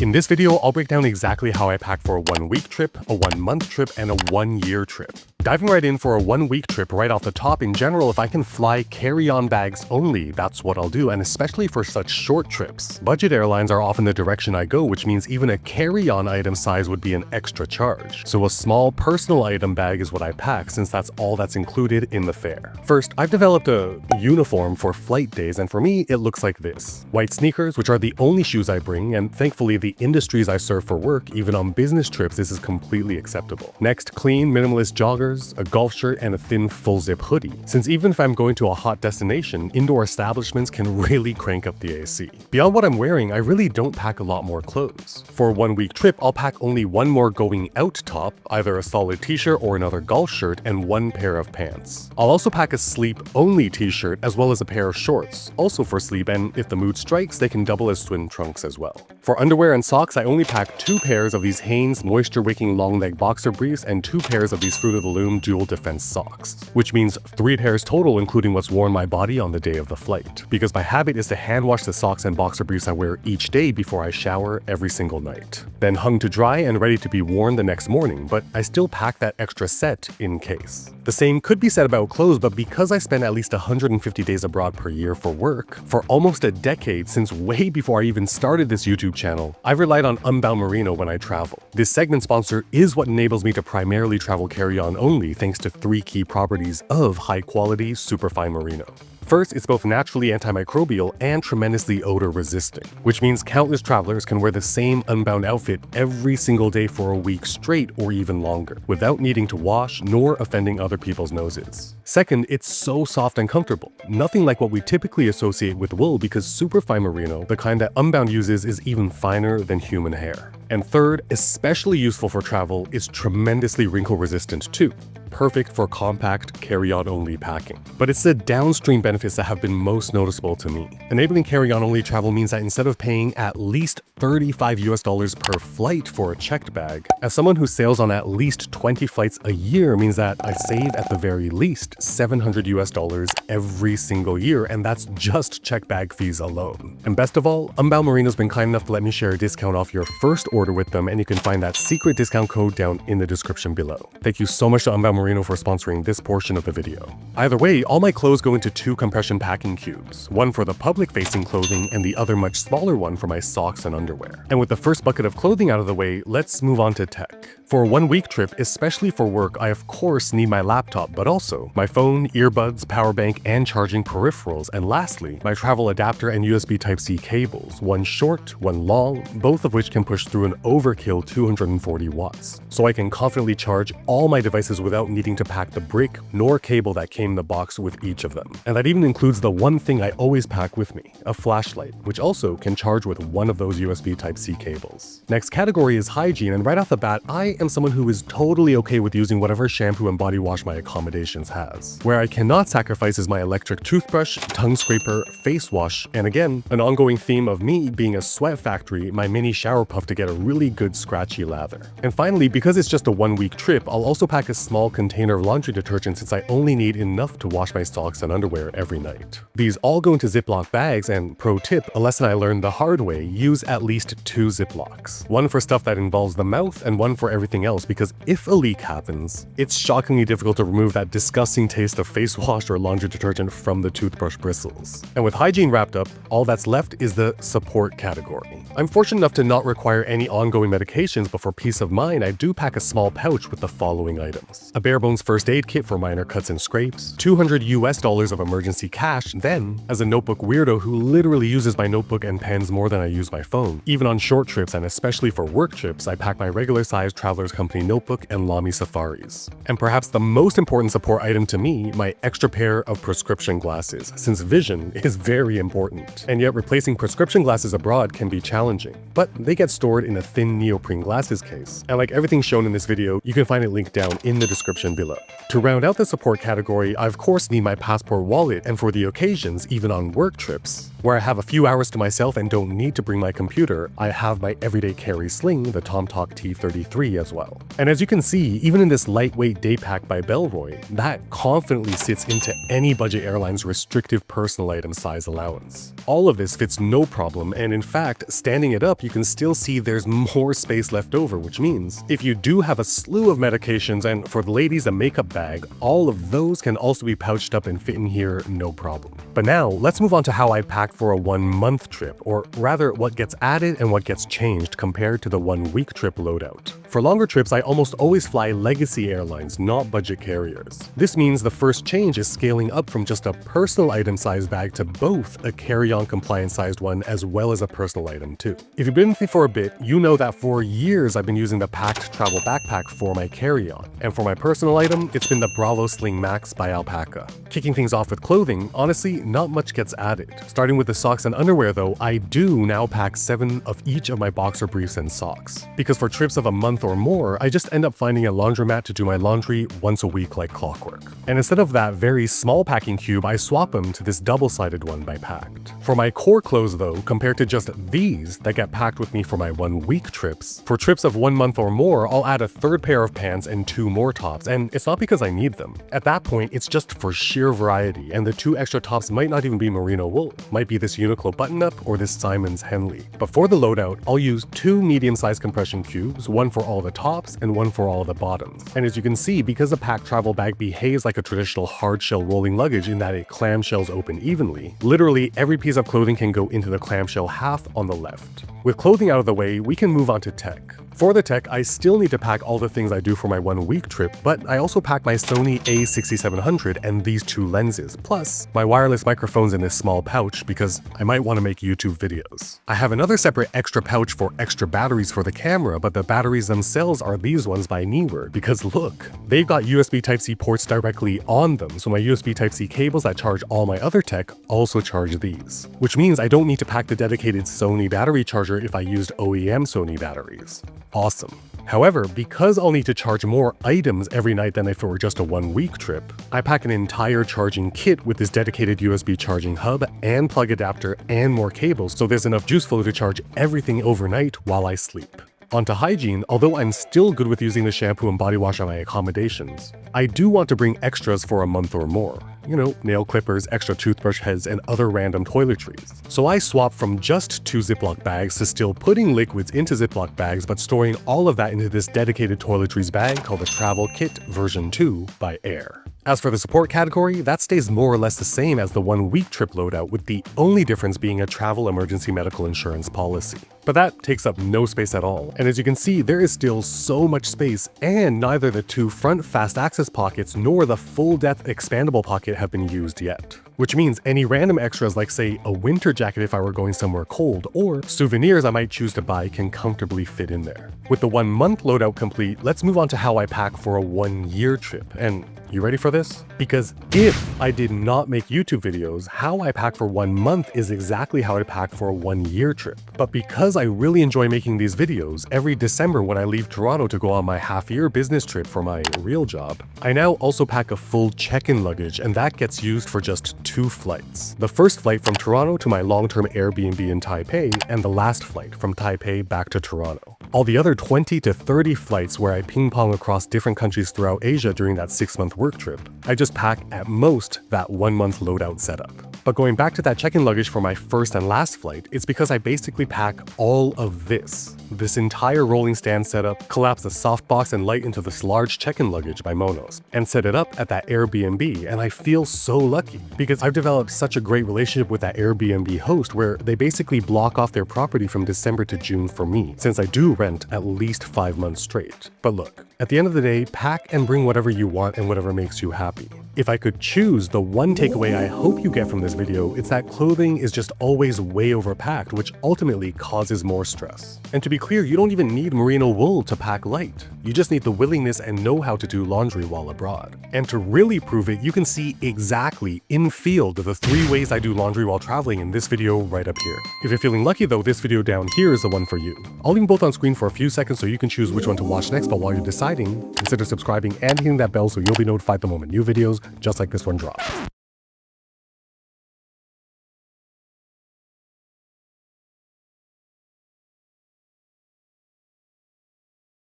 In this video, I'll break down exactly how I pack for a 1-week trip, a 1-month trip, and a 1-year trip. Diving right in for a 1-week trip right off the top, in general, if I can fly carry-on bags only, that's what I'll do, and especially for such short trips. Budget airlines are often the direction I go, which means even a carry-on item size would be an extra charge. So a small personal item bag is what I pack, since that's all that's included in the fare. First, I've developed a uniform for flight days, and for me, it looks like this. White sneakers, which are the only shoes I bring, and thankfully the industries I serve for work, even on business trips, this is completely acceptable. Next, clean, minimalist joggers, a golf shirt, and a thin full-zip hoodie, since even if I'm going to a hot destination, indoor establishments can really crank up the AC. Beyond what I'm wearing, I really don't pack a lot more clothes. For a 1-week trip, I'll pack only one more going out top, either a solid t-shirt or another golf shirt, and one pair of pants. I'll also pack a sleep-only t-shirt as well as a pair of shorts, also for sleep, and if the mood strikes, they can double as swim trunks as well. For underwear and socks, I only pack 2 pairs of these Hanes moisture-wicking long-leg boxer briefs and 2 pairs of these Fruit of the Loom dual defense socks, which means 3 pairs total, including what's worn my body on the day of the flight, because my habit is to hand wash the socks and boxer briefs I wear each day before I shower every single night. Then hung to dry and ready to be worn the next morning, but I still pack that extra set in case. The same could be said about clothes, but because I spend at least 150 days abroad per year for work, for almost a decade, since way before I even started this YouTube channel, I've relied on Unbound Merino when I travel. This segment sponsor is what enables me to primarily travel carry-on only, thanks to 3 key properties of high-quality, superfine merino. First, it's both naturally antimicrobial and tremendously odor resistant, which means countless travelers can wear the same Unbound outfit every single day for a week straight or even longer, without needing to wash nor offending other people's noses. Second, it's so soft and comfortable, nothing like what we typically associate with wool, because superfine merino, the kind that Unbound uses, is even finer than human hair. And third, especially useful for travel, is tremendously wrinkle resistant too. Perfect for compact carry-on only packing. But it's the downstream benefits that have been most noticeable to me. Enabling carry-on only travel means that instead of paying at least $35 per flight for a checked bag, as someone who sails on at least 20 flights a year means that I save at the very least $700 every single year, and that's just checked bag fees alone. And best of all, Unbound Merino's been kind enough to let me share a discount off your first order with them, and you can find that secret discount code down in the description below. Thank you so much to Unbound Merino for sponsoring this portion of the video. Either way, all my clothes go into 2 compression packing cubes, one for the public-facing clothing and the other much smaller one for my socks and underwear. And with the first bucket of clothing out of the way, let's move on to tech. For a 1-week trip, especially for work, I of course need my laptop, but also my phone, earbuds, power bank, and charging peripherals, and lastly, my travel adapter and USB Type-C cables, one short, one long, both of which can push through an overkill 240 watts. So I can confidently charge all my devices without needing to pack the brick nor cable that came in the box with each of them. And that even includes the one thing I always pack with me, a flashlight, which also can charge with one of those USB Type-C cables. Next category is hygiene, and right off the bat, I am someone who is totally okay with using whatever shampoo and body wash my accommodations has. Where I cannot sacrifice is my electric toothbrush, tongue scraper, face wash, and again, an ongoing theme of me being a sweat factory, my mini shower puff to get a really good scratchy lather. And finally, because it's just a 1-week trip, I'll also pack a small container of laundry detergent, since I only need enough to wash my socks and underwear every night. These all go into Ziploc bags, and pro tip, a lesson I learned the hard way, use at least 2 Ziplocs. One for stuff that involves the mouth and one for everything else, because if a leak happens, it's shockingly difficult to remove that disgusting taste of face wash or laundry detergent from the toothbrush bristles. And with hygiene wrapped up, all that's left is the support category. I'm fortunate enough to not require any ongoing medications, but for peace of mind, I do pack a small pouch with the following items: a bare bones first aid kit for minor cuts and scrapes, $200 of emergency cash, then, as a notebook weirdo who literally uses my notebook and pens more than I use my phone, even on short trips and especially for work trips, I pack my regular sized Traveler's Company notebook and Lamy Safaris. And perhaps the most important support item to me, my extra pair of prescription glasses, since vision is very important. And yet replacing prescription glasses abroad can be challenging, but they get stored in a thin neoprene glasses case. And like everything shown in this video, you can find it linked down in the description below. To round out the support category, I of course need my passport wallet, and for the occasions, even on work trips, Where I have a few hours to myself and don't need to bring my computer, I have my everyday carry sling, the TomTalk T33 as well. And as you can see, even in this lightweight day pack by Bellroy, that confidently sits into any budget airline's restrictive personal item size allowance. All of this fits no problem, and in fact, standing it up, you can still see there's more space left over, which means if you do have a slew of medications and for the ladies a makeup bag, all of those can also be pouched up and fit in here no problem. But now, let's move on to how I pack for a 1-month trip, or rather what gets added and what gets changed compared to the 1-week trip loadout. For longer trips, I almost always fly legacy airlines, not budget carriers. This means the first change is scaling up from just a personal item size bag to both a carry-on compliant sized one as well as a personal item too. If you've been with me for a bit, you know that for years I've been using the packed travel backpack for my carry-on. And for my personal item, it's been the Bravo Sling Max by Alpaca. Kicking things off with clothing, honestly, not much gets added. Starting with the socks and underwear though, I do now pack 7 of each of my boxer briefs and socks. Because for trips of a month or more, I just end up finding a laundromat to do my laundry once a week like clockwork. And instead of that very small packing cube, I swap them to this double-sided one by Packed. For my core clothes though, compared to just these that get packed with me for my 1-week trips, for trips of 1 month or more, I'll add a 3rd pair of pants and 2 more tops, and it's not because I need them. At that point, it's just for sheer variety, and the 2 extra tops might not even be merino wool, might be this Uniqlo button-up or this Simon's Henley. But for the loadout, I'll use 2 medium-sized compression cubes, one for all the tops and one for all the bottoms. And as you can see, because the packed travel bag behaves like a traditional hard-shell rolling luggage in that it clamshells open evenly, literally every piece of clothing can go into the clamshell half on the left. With clothing out of the way, we can move on to tech. For the tech, I still need to pack all the things I do for my 1-week trip, but I also pack my Sony a6700 and these 2 lenses, plus my wireless microphones in this small pouch because I might want to make YouTube videos. I have another separate extra pouch for extra batteries for the camera, but the batteries themselves are these ones by Neword because look, they've got USB Type-C ports directly on them, so my USB Type-C cables that charge all my other tech also charge these. Which means I don't need to pack the dedicated Sony battery charger if I used OEM Sony batteries. Awesome. However, because I'll need to charge more items every night than if it were just a 1-week trip, I pack an entire charging kit with this dedicated USB charging hub and plug adapter and more cables, so there's enough juice flow to charge everything overnight while I sleep. Onto hygiene, although I'm still good with using the shampoo and body wash on my accommodations, I do want to bring extras for a month or more. You know, nail clippers, extra toothbrush heads, and other random toiletries. So I swapped from just 2 Ziploc bags to still putting liquids into Ziploc bags, but storing all of that into this dedicated toiletries bag called the Travel Kit version 2 by Air. As for the support category, that stays more or less the same as the 1-week trip loadout, with the only difference being a travel emergency medical insurance policy. But that takes up no space at all, and as you can see, there is still so much space, and neither the 2 front fast access pockets nor the full-depth expandable pocket have been used yet. Which means any random extras like say a winter jacket if I were going somewhere cold, or souvenirs I might choose to buy can comfortably fit in there. With the 1-month loadout complete, let's move on to how I pack for a 1-year trip, and you ready for this? Because if I did not make YouTube videos, how I pack for 1 month is exactly how I pack for a 1-year trip. But because I really enjoy making these videos, every December when I leave Toronto to go on my half-year business trip for my real job, I now also pack a full check-in luggage, and that gets used for just 2 flights. The first flight from Toronto to my long-term Airbnb in Taipei, and the last flight from Taipei back to Toronto. All the other 20 to 30 flights where I ping-pong across different countries throughout Asia during that 6-month work trip, I just pack at most that 1-month loadout setup. But going back to that check-in luggage for my first and last flight, it's because I basically pack all of this entire rolling stand setup, collapse the softbox and light into this large check-in luggage by Monos, and set it up at that Airbnb, and I feel so lucky because I've developed such a great relationship with that Airbnb host where they basically block off their property from December to June for me, since I do rent at least 5 months straight. But look, at the end of the day, pack and bring whatever you want and whatever makes you happy. If I could choose the one takeaway I hope you get from this video, it's that clothing is just always way overpacked, which ultimately causes more stress. And to be clear, you don't even need merino wool to pack light. You just need the willingness and know-how to do laundry while abroad. And to really prove it, you can see exactly in field the 3 ways I do laundry while traveling in this video right up here. If you're feeling lucky though, this video down here is the one for you. I'll leave them both on screen for a few seconds so you can choose which one to watch next, but while you're deciding, consider subscribing and hitting that bell so you'll be notified the moment new videos just like this one drops.